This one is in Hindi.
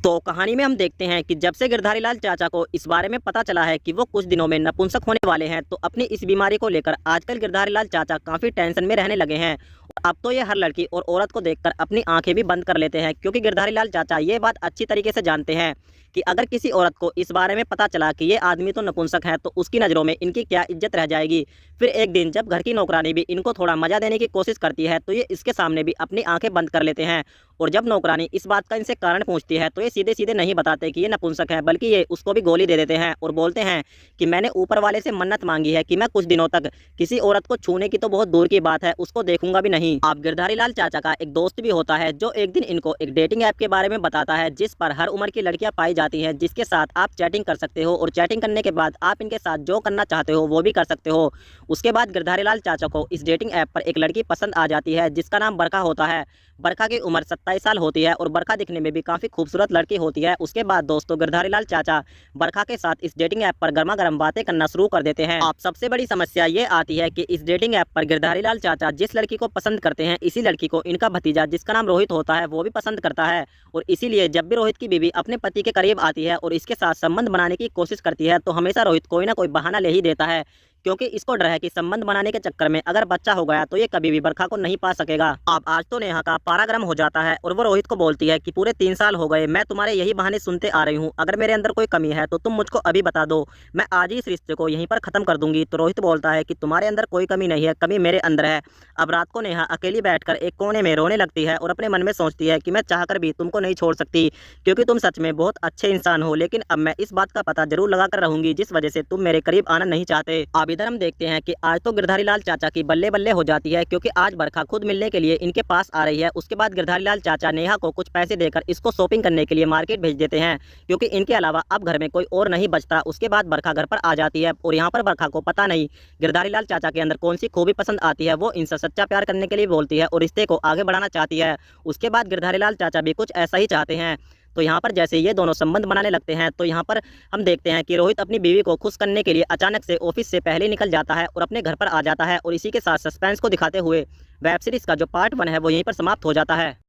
तो कहानी में हम देखते हैं कि जब से गिरधारी लाल चाचा को इस बारे में पता चला है कि वो कुछ दिनों में नपुंसक होने वाले हैं, तो अपनी इस बीमारी को लेकर आजकल गिरधारी लाल चाचा काफी टेंशन में रहने लगे हैं। और अब तो ये हर लड़की और औरत को देखकर अपनी आंखें भी बंद कर लेते हैं, क्योंकि गिरधारी लाल चाचा ये बात अच्छी तरीके से जानते हैं कि अगर किसी औरत को इस बारे में पता चला कि ये आदमी तो नपुंसक है, तो उसकी नज़रों में इनकी क्या इज्जत रह जाएगी। फिर एक दिन जब घर की नौकरानी भी इनको थोड़ा मजा देने की कोशिश करती है, तो ये इसके सामने भी अपनी आंखें बंद कर लेते हैं। और जब नौकरानी इस बात का इनसे कारण पूछती है, तो ये सीधे सीधे नहीं बताते कि ये नपुंसक है, बल्कि ये उसको भी गोली दे देते हैं और बोलते हैं कि मैंने ऊपर वाले से मन्नत मांगी है कि मैं कुछ दिनों तक किसी औरत को छूने की तो बहुत दूर की बात है, उसको देखूंगा भी नहीं। आप गिरधारी लाल चाचा का एक दोस्त भी होता है, जो एक दिन इनको एक डेटिंग ऐप के बारे में बताता है, जिस पर हर उम्र की लड़कियां पाई जाती हैं, जिसके साथ आप चैटिंग कर सकते हो और चैटिंग करने के बाद आप इनके साथ जो करना चाहते हो वो भी कर सकते हो। उसके बाद गिरधारी लाल चाचा को इस डेटिंग ऐप पर एक लड़की पसंद आ जाती है, जिसका नाम बरखा होता है। बरखा की उम्र 27 साल होती है और बरखा दिखने में भी काफी खूबसूरत लड़की होती है। उसके बाद दोस्तों गिरधारी लाल चाचा बरखा के साथ इस डेटिंग ऐप पर गर्मा गर्म बातें करना शुरू कर देते हैं। अब सबसे बड़ी समस्या ये आती है कि इस डेटिंग ऐप पर गिरधारी लाल चाचा जिस लड़की को पसंद करते हैं, इसी लड़की को इनका भतीजा जिसका नाम रोहित होता है वो भी पसंद करता है। और इसीलिए जब भी रोहित की बीवी अपने पति के करीब आती है और इसके साथ संबंध बनाने की कोशिश करती है, तो हमेशा रोहित कोई ना कोई बहाना ले ही देता है, क्योंकि इसको डर है कि संबंध बनाने के चक्कर में अगर बच्चा हो गया तो ये कभी भी बरखा को नहीं पा सकेगा। अब आज तो नेहा का पारा गर्म हो जाता है और वो रोहित को बोलती है कि पूरे 3 साल हो गए मैं तुम्हारे यही बहाने सुनते आ रही हूँ, अगर मेरे अंदर कोई कमी है तो तुम मुझको अभी बता दो, मैं आज ही इस रिश्ते को यहीं पर खत्म कर दूंगी। तो रोहित बोलता है कि तुम्हारे अंदर कोई कमी नहीं है, कमी मेरे अंदर है। अब रात को नेहा अकेली बैठकर एक कोने में रोने लगती है और अपने मन में सोचती है कि मैं चाहकर भी तुमको नहीं छोड़ सकती, क्योंकि तुम सच में बहुत अच्छे इंसान हो, लेकिन अब मैं इस बात का पता जरूर लगा कर रहूंगी जिस वजह से तुम मेरे करीब आना नहीं चाहते। अब इधर हम देखते हैं कि आज तो गिरधारी लाल चाचा की बल्ले बल्ले हो जाती है, क्योंकि आज बरखा खुद मिलने के लिए इनके पास आ रही है। उसके बाद गिरधारी लाल चाचा नेहा को कुछ पैसे देकर इसको शॉपिंग करने के लिए मार्केट भेज देते हैं, क्योंकि इनके अलावा अब घर में कोई और नहीं बचता। उसके बाद बरखा घर पर आ जाती है और यहाँ पर बरखा को पता नहीं गिरधारी लाल चाचा के अंदर कौन सी खूबी पसंद आती है। वो इनसे सच्चा प्यार करने के लिए बोलती है और रिश्ते को आगे बढ़ाना चाहती है। उसके बाद गिरधारी लाल चाचा भी कुछ ऐसा ही चाहते हैं। तो यहाँ पर जैसे ये दोनों संबंध बनाने लगते हैं, तो यहाँ पर हम देखते हैं कि रोहित अपनी बीवी को खुश करने के लिए अचानक से ऑफिस से पहले निकल जाता है और अपने घर पर आ जाता है। और इसी के साथ सस्पेंस को दिखाते हुए वेब सीरीज का जो पार्ट 1 है वो यहीं पर समाप्त हो जाता है।